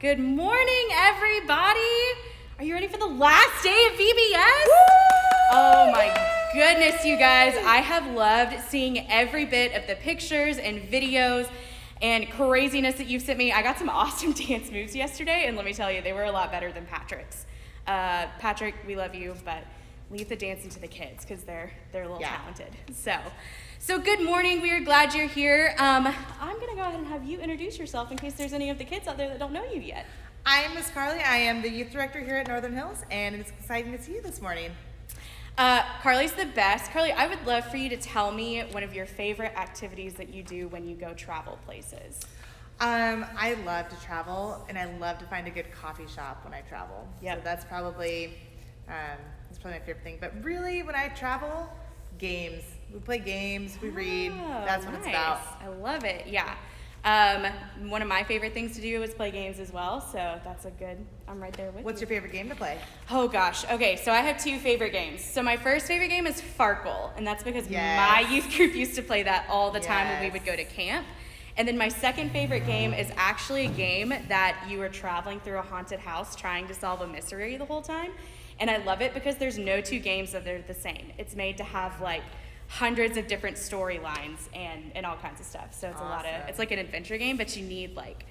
Good morning, everybody. Are you ready for the last day of VBS? Woo! Oh my goodness, you guys. I have loved seeing every bit of the pictures and videos and craziness that you've sent me. I got some awesome dance moves yesterday, and let me tell you, they were a lot better than Patrick's. Patrick, we love you, but leave the dancing to the kids because they're a little talented. So good morning. We are glad you're here. I'm going to go ahead and have you introduce yourself in case there's any of the kids out there that don't know you yet. I am Miss Carly. I am the youth director here at Northern Hills, and it's exciting to see you this morning. Carly's the best. Carly, I would love for you to tell me one of your favorite activities that you do when you go travel places. I love to travel, and I love to find a good coffee shop when I travel. Yep. So that's probably my favorite thing. But really, when I travel, games. We play games, we read. That's what it's about. I love it, yeah. One of my favorite things to do is play games as well, so that's a good, I'm right there with you. What's your favorite game to play? Oh gosh, okay, so I have two favorite games. So my first favorite game is Farkle, and that's because my youth group used to play that all the time when we would go to camp. And then my second favorite game is actually a game that you are traveling through a haunted house trying to solve a mystery the whole time. And I love it because there's no two games that are the same. It's made to have like hundreds of different storylines and all kinds of stuff. So it's it's like an adventure game, but you need like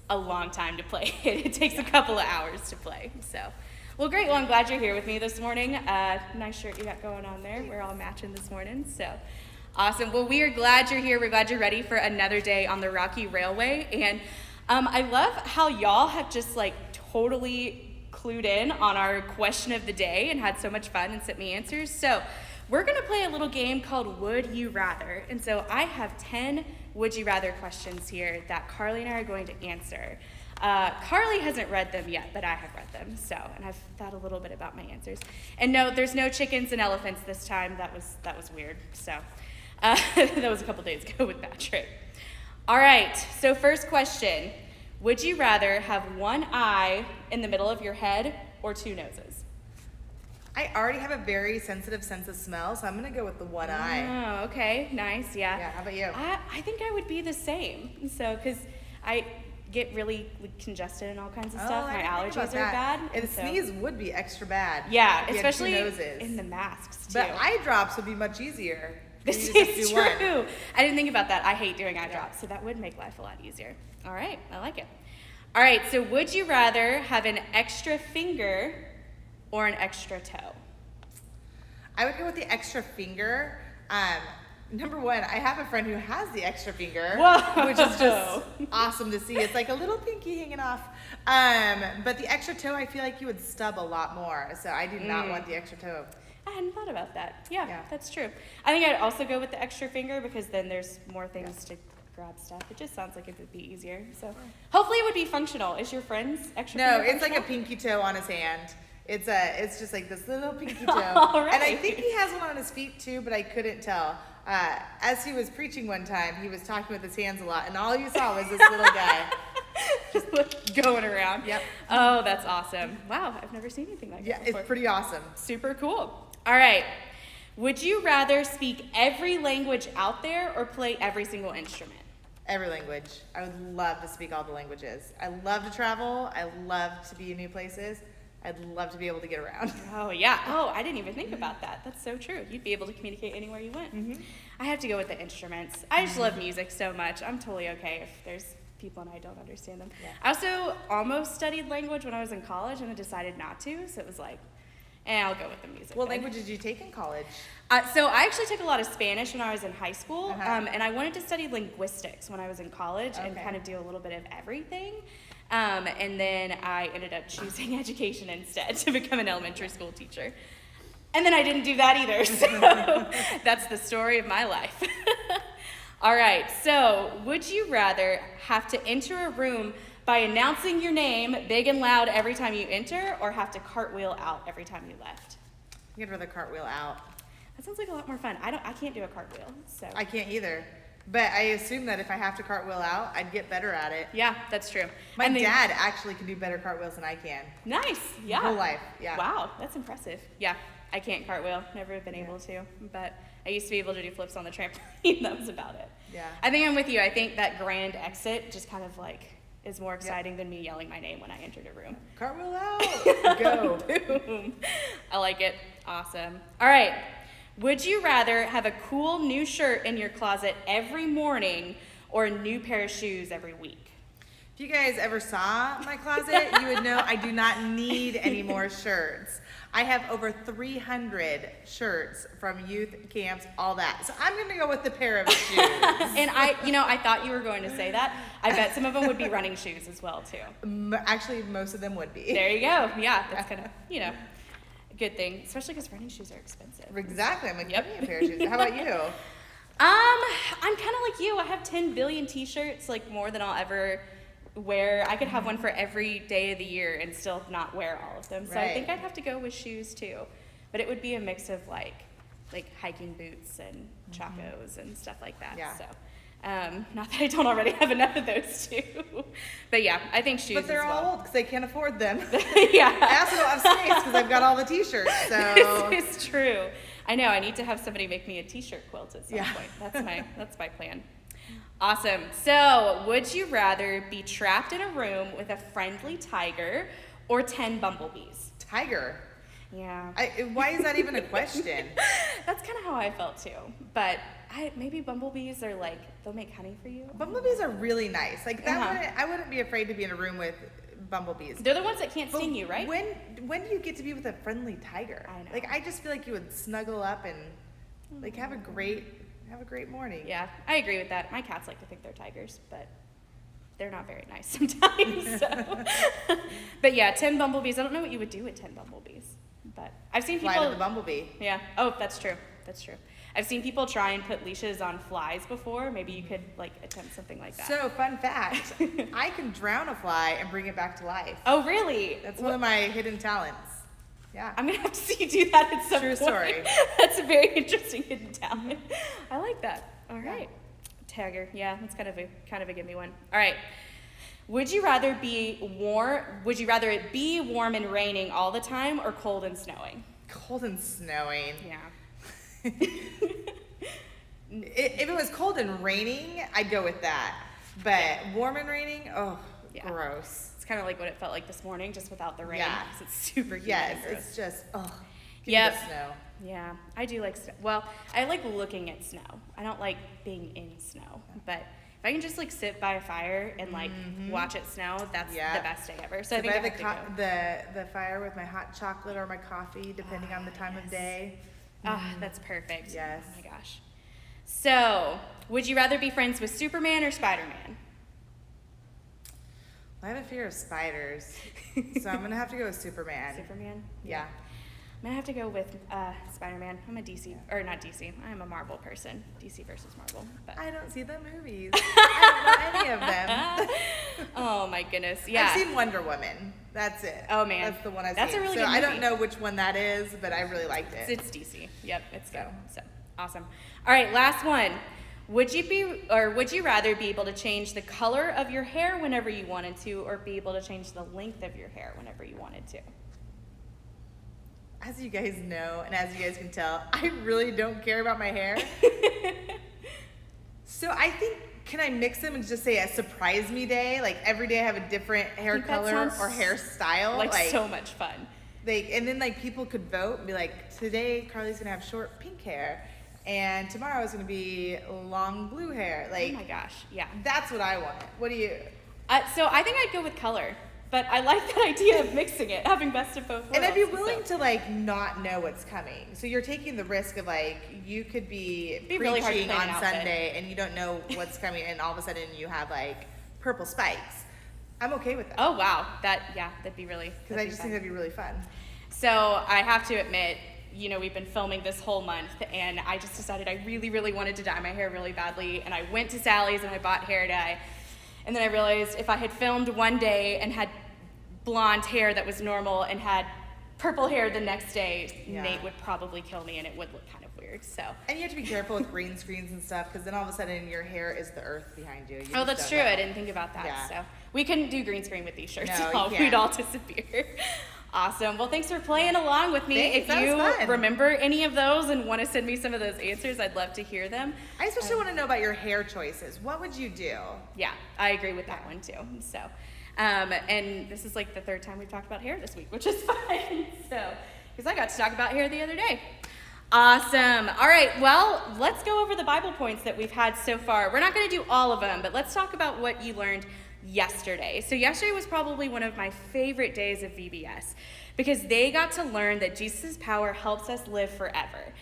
a long time to play it. It takes a couple of hours to play. So, well, great. Well, I'm glad you're here with me this morning. Nice shirt you got going on there. We're all matching this morning. So, awesome. Well, we are glad you're here. We're glad you're ready for another day on the Rocky Railway. And I love how y'all have just like totally clued in on our question of the day and had so much fun and sent me answers. So we're going to play a little game called Would You Rather. And so I have 10 Would You Rather questions here that Carly and I are going to answer. Carly hasn't read them yet, but I have read them. And I've thought a little bit about my answers. And no, there's no chickens and elephants this time. That was weird. So that was a couple days ago with Patrick. All right, so first question. Would you rather have one eye in the middle of your head or two noses? I already have a very sensitive sense of smell, so I'm going to go with the one eye. Oh, okay. Nice. Yeah. Yeah, how about you? I think I would be the same. So, because I get really congested and all kinds of stuff. My allergies are bad. And a sneeze would be extra bad. Yeah, especially in the masks, too. But eye drops would be much easier. This is true. I didn't think about that. I hate doing eye drops, so that would make life a lot easier. All right. I like it. All right. So, would you rather have an extra finger or an extra toe? I would go with the extra finger. Number one, I have a friend who has the extra finger, which is just awesome to see. It's like a little pinky hanging off. But the extra toe, I feel like you would stub a lot more. So I do not want the extra toe. I hadn't thought about that. Yeah, that's true. I think I'd also go with the extra finger because then there's more things to grab stuff. It just sounds like it would be easier. So hopefully it would be functional. Is your friend's extra finger functional? No, it's like a pinky toe on his hand. It's just like this little pinky toe. All right. And I think he has one on his feet too, but I couldn't tell. As he was preaching one time, he was talking with his hands a lot, and all you saw was this little guy. Just going around. Yep. Oh, that's awesome. Wow, I've never seen anything like that before. It's pretty awesome. Super cool. All right. Would you rather speak every language out there or play every single instrument? Every language. I would love to speak all the languages. I love to travel. I love to be in new places. I'd love to be able to get around. Oh, yeah. Oh, I didn't even think about that. That's so true. You'd be able to communicate anywhere you went. Mm-hmm. I have to go with the instruments. I just love music so much. I'm totally okay if there's people and I don't understand them. Yeah. I also almost studied language when I was in college and I decided not to. So it was like, I'll go with the music. What language did you take in college? So I actually took a lot of Spanish when I was in high school. And I wanted to study linguistics when I was in college and kind of do a little bit of everything. And then I ended up choosing education instead to become an elementary school teacher. And then I didn't do that either, so that's the story of my life. All right, so would you rather have to enter a room by announcing your name big and loud every time you enter, or have to cartwheel out every time you left? I'd rather cartwheel out. That sounds like a lot more fun. I can't do a cartwheel, so. I can't either. But I assume that if I have to cartwheel out, I'd get better at it. Yeah, that's true. My dad actually can do better cartwheels than I can. Nice, yeah. Whole life, yeah. Wow, that's impressive. Yeah, I can't cartwheel, never been able to. But I used to be able to do flips on the trampoline, that was about it. Yeah. I think I'm with you. I think that grand exit just kind of like is more exciting than me yelling my name when I entered a room. Cartwheel out. Go. Boom. I like it. Awesome. All right. Would you rather have a cool new shirt in your closet every morning or a new pair of shoes every week? If you guys ever saw my closet, you would know I do not need any more shirts. I have over 300 shirts from youth camps, all that. So I'm going to go with the pair of shoes. And I thought you were going to say that. I bet some of them would be running shoes as well, too. Actually, most of them would be. There you go. Yeah, that's kind of, a good thing, especially because running shoes are expensive. Exactly. I'm like, give me a pair of shoes. How about you? I'm kind of like you. I have 10 billion t-shirts, like more than I'll ever wear. I could have one for every day of the year and still not wear all of them. So I think I'd have to go with shoes too. But it would be a mix of like hiking boots and chacos and stuff like that. Yeah. So not that I don't already have enough of those too. But yeah, I think shoes. But they're as well. all old because they can't afford them. Yeah. I also don't have space because I've got all the t-shirts. So This is true. I know. I need to have somebody make me a t-shirt quilt at some point. That's my plan. Awesome. So, would you rather be trapped in a room with a friendly tiger or 10 bumblebees? Tiger. Yeah. Why is that even a question? That's kind of how I felt too. But maybe bumblebees are like, they'll make honey for you. Bumblebees are really nice. Like that I wouldn't be afraid to be in a room with bumblebees. They're the ones that can't sting you, right? When do you get to be with a friendly tiger? I know. Like I just feel like you would snuggle up and like have a great morning. Yeah, I agree with that. My cats like to think they're tigers, but they're not very nice sometimes. So. But yeah, 10 bumblebees. I don't know what you would do with 10 bumblebees, but I've seen people. Fly to the bumblebee. Yeah. Oh, that's true. That's true. I've seen people try and put leashes on flies before. Maybe you could attempt something like that. So, fun fact, I can drown a fly and bring it back to life. Oh, really? That's one of my hidden talents. Yeah. I'm gonna have to see you do that at some point. True story. That's a very interesting hidden talent. I like that. All right. Tiger. Yeah, that's kind of a gimme one. All right. Would you rather it be warm and raining all the time or cold and snowing? Cold and snowing. Yeah. If it was cold and raining, I'd go with that. But warm and raining, gross. It's kind of like what it felt like this morning, just without the rain. Yeah. Because it's super humid. Yes, and gross. it's just, give Yep. me the snow. Yeah, I do like snow. Well, I like looking at snow. I don't like being in snow. But if I can just sit by a fire and watch it snow, that's the best day ever. So I think I have to go. The fire with my hot chocolate or my coffee, depending on the time of day. That's perfect. Yes. Oh my gosh. So, would you rather be friends with Superman or Spider-Man? I have a fear of spiders, so I'm gonna have to go with Superman. Superman? Yeah. I'm gonna have to go with Spider-Man. I'm a DC, or not DC. I'm a Marvel person. DC versus Marvel. But I don't see the movies. I don't know any of them. Oh my goodness. Yeah. I've seen Wonder Woman. That's it. Oh man. That's the one I've That's seen. a really so good movie. I don't know which one that is, but I really liked it. It's DC. Yep, it's good. So awesome. All right, last one. Would you rather be able to change the color of your hair whenever you wanted to, or be able to change the length of your hair whenever you wanted to? As you guys know, and as you guys can tell, I really don't care about my hair. So I think, can I mix them and just say a surprise me day? Like every day I have a different hair color or hairstyle. Like so much fun. And then people could vote and be like, today Carly's gonna have short pink hair, and tomorrow is gonna be long blue hair. Oh my gosh, yeah. That's what I want. What do you? So I think I'd go with color. But I like that idea of mixing it, having best of both worlds. And I'd be willing to not know what's coming. So you're taking the risk of you could be preaching really hard to plan on Sunday and you don't know what's coming, and all of a sudden you have purple spikes. I'm okay with that. Oh wow, that'd be really. Because I just think that'd be really fun. So I have to admit, we've been filming this whole month, and I just decided I really, really wanted to dye my hair really badly, and I went to Sally's and I bought hair dye. And then I realized if I had filmed one day and had blonde hair that was normal and had purple hair the next day, Nate would probably kill me and it would look kind of weird. So. And you have to be careful with green screens and stuff, because then all of a sudden your hair is the earth behind you. Oh, that's true. I didn't think about that. Yeah. So we couldn't do green screen with these shirts. No, We'd all disappear. Awesome. Well, thanks for playing along with me. Thanks, if you remember any of those and want to send me some of those answers, I'd love to hear them. I especially want to know about your hair choices. What would you do? Yeah, I agree with that one too. So, and this is like the third time we've talked about hair this week, which is fun. So, because I got to talk about hair the other day. Awesome. All right, well, let's go over the Bible points that we've had so far. We're not going to do all of them, but let's talk about what you learned yesterday. So yesterday was probably one of my favorite days of VBS because they got to learn that Jesus' power helps us live forever.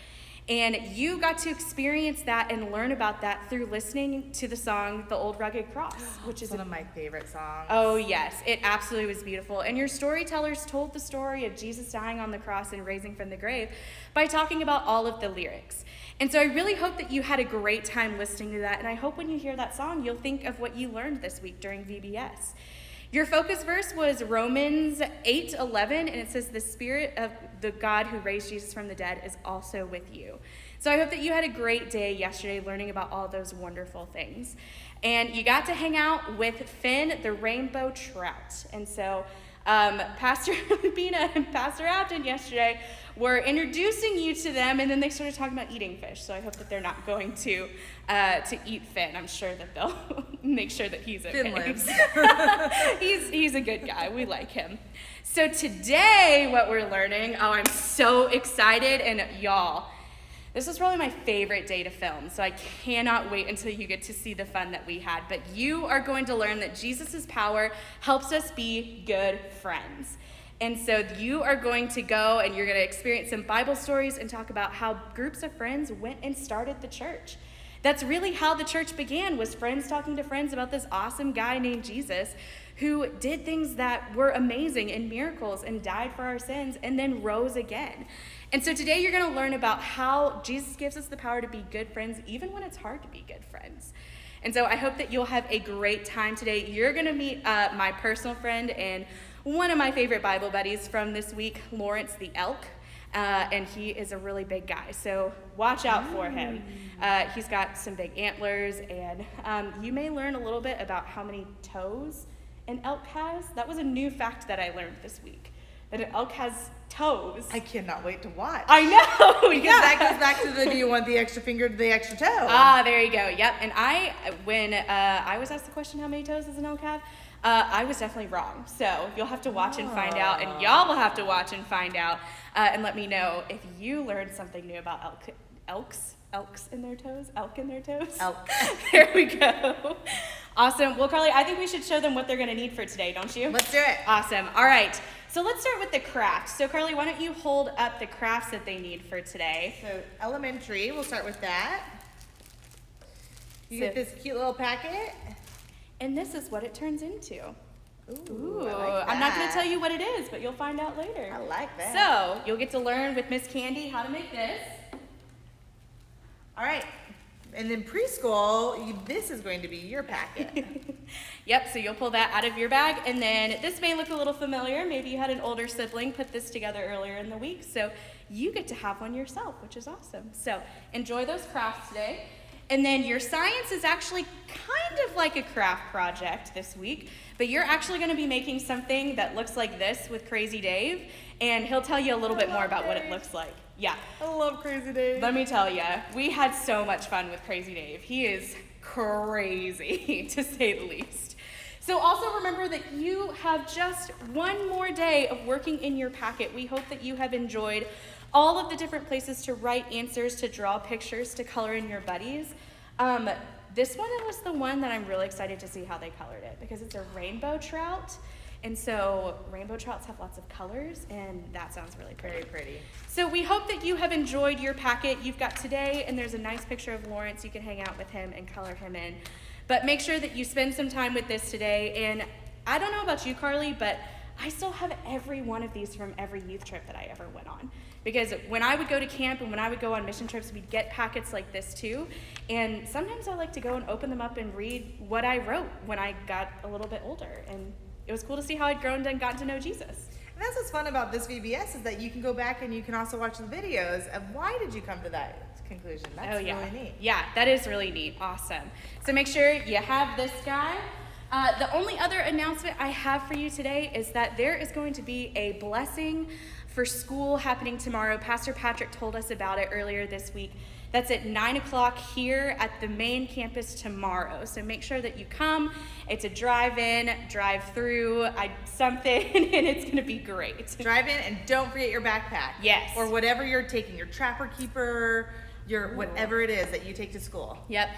And you got to experience that and learn about that through listening to the song, The Old Rugged Cross, which is one of my favorite songs. Oh, yes. It absolutely was beautiful. And your storytellers told the story of Jesus dying on the cross and raising from the grave by talking about all of the lyrics. And so I really hope that you had a great time listening to that. And I hope when you hear that song, you'll think of what you learned this week during VBS. Your focus verse was Romans 8:11, and it says, the Spirit of the God who raised Jesus from the dead is also with you. So I hope that you had a great day yesterday learning about all those wonderful things. And you got to hang out with Finn, the rainbow trout. And so Pastor Lupina and Pastor Abden yesterday were introducing you to them, and then they started talking about eating fish. So I hope that they're not going to eat Finn. I'm sure that they'll make sure that he's okay. Finn lives. He's a good guy. We like him. So today, what we're learning, I'm so excited, and y'all, this was probably my favorite day to film, so I cannot wait until you get to see the fun that we had. But you are going to learn that Jesus' power helps us be good friends. And so you are going to go and you're going to experience some Bible stories and talk about how groups of friends went and started the church. That's really how the church began, was friends talking to friends about this awesome guy named Jesus who did things that were amazing and miracles and died for our sins and then rose again. And so today you're going to learn about how Jesus gives us the power to be good friends even when it's hard to be good friends. And so I hope that you'll have a great time today. You're going to meet my personal friend and one of my favorite Bible buddies from this week, Lawrence the elk. And he is a really big guy, so watch out for him. He's got some big antlers, and you may learn a little bit about how many toes an elk has. That was a new fact that I learned this week, that an elk has toes. I cannot wait to watch. I know! Because that goes back to the, do you want the extra finger to the extra toe? Ah, there you go, yep. And when I was asked the question, how many toes does an elk have? I was definitely wrong. So you'll have to watch and find out, and y'all will have to watch and find out, and let me know if you learned something new about elks in their toes, elk in their toes. Elk. There we go. Awesome. Well, Carly, I think we should show them what they're going to need for today, don't you? Let's do it. Awesome. All right. So let's start with the crafts. So Carly, why don't you hold up the crafts that they need for today? So elementary, we'll start with that. You get this cute little packet. And this is what it turns into. Ooh, I like that. I'm not going to tell you what it is, but you'll find out later. I like that. So you'll get to learn with Miss Candy how to make this. All right. And then preschool, this is going to be your packet. Yep, so you'll pull that out of your bag, and then this may look a little familiar. Maybe you had an older sibling put this together earlier in the week, so you get to have one yourself, which is awesome. So enjoy those crafts today. And then your science is actually kind of like a craft project this week, but you're actually going to be making something that looks like this with Crazy Dave, and he'll tell you a little bit more about what it looks like. Yeah. I love Crazy Dave. Let me tell you, we had so much fun with Crazy Dave. He is crazy, to say the least. So also remember that you have just one more day of working in your packet. We hope that you have enjoyed all of the different places to write answers, to draw pictures, to color in your buddies. This one was the one that I'm really excited to see how they colored it, because it's a rainbow trout. And so rainbow trouts have lots of colors, and that sounds really pretty. Very pretty. So we hope that you have enjoyed your packet. You've got today, and there's a nice picture of Lawrence. You can hang out with him and color him in. But make sure that you spend some time with this today. And I don't know about you, Carly, but I still have every one of these from every youth trip that I ever went on. Because when I would go to camp and when I would go on mission trips, we'd get packets like this too. And sometimes I like to go and open them up and read what I wrote when I got a little bit older. And it was cool to see how I'd grown and gotten to know Jesus. And that's what's fun about this VBS, is that you can go back and you can also watch the videos of why did you come to that conclusion. That's really neat. Yeah, that is really neat. Awesome. So make sure you have this guy. The only other announcement I have for you today is that there is going to be a blessing for school happening tomorrow. Pastor Patrick told us about it earlier this week. That's at 9 o'clock here at the main campus tomorrow. So make sure that you come. It's a drive-in, drive-through, something, and it's going to be great. Drive in and don't forget your backpack. Yes. Or whatever you're taking, your Trapper Keeper, your whatever it is that you take to school. Yep.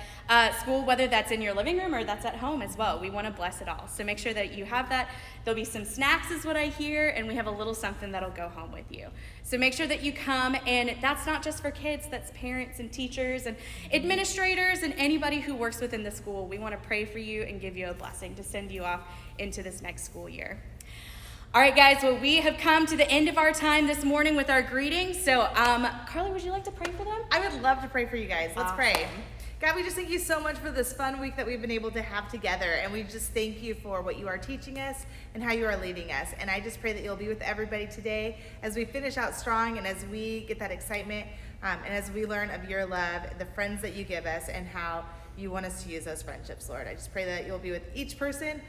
School, whether that's in your living room or that's at home as well. We want to bless it all. So make sure that you have that. There'll be some snacks is what I hear, and we have a little something that'll go home with you. So make sure that you come, and that's not just for kids, that's parents and teachers and administrators and anybody who works within the school. We want to pray for you and give you a blessing to send you off into this next school year. All right, guys, well, we have come to the end of our time this morning with our greetings. So, Carly, would you like to pray for them? I would love to pray for you guys. Let's pray. God, we just thank you so much for this fun week that we've been able to have together. And we just thank you for what you are teaching us and how you are leading us. And I just pray that you'll be with everybody today as we finish out strong and as we get that excitement and as we learn of your love, the friends that you give us, and how you want us to use those friendships, Lord. I just pray that you'll be with each person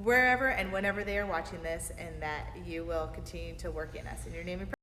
wherever and whenever they are watching this, and that you will continue to work in us. In your name we pray.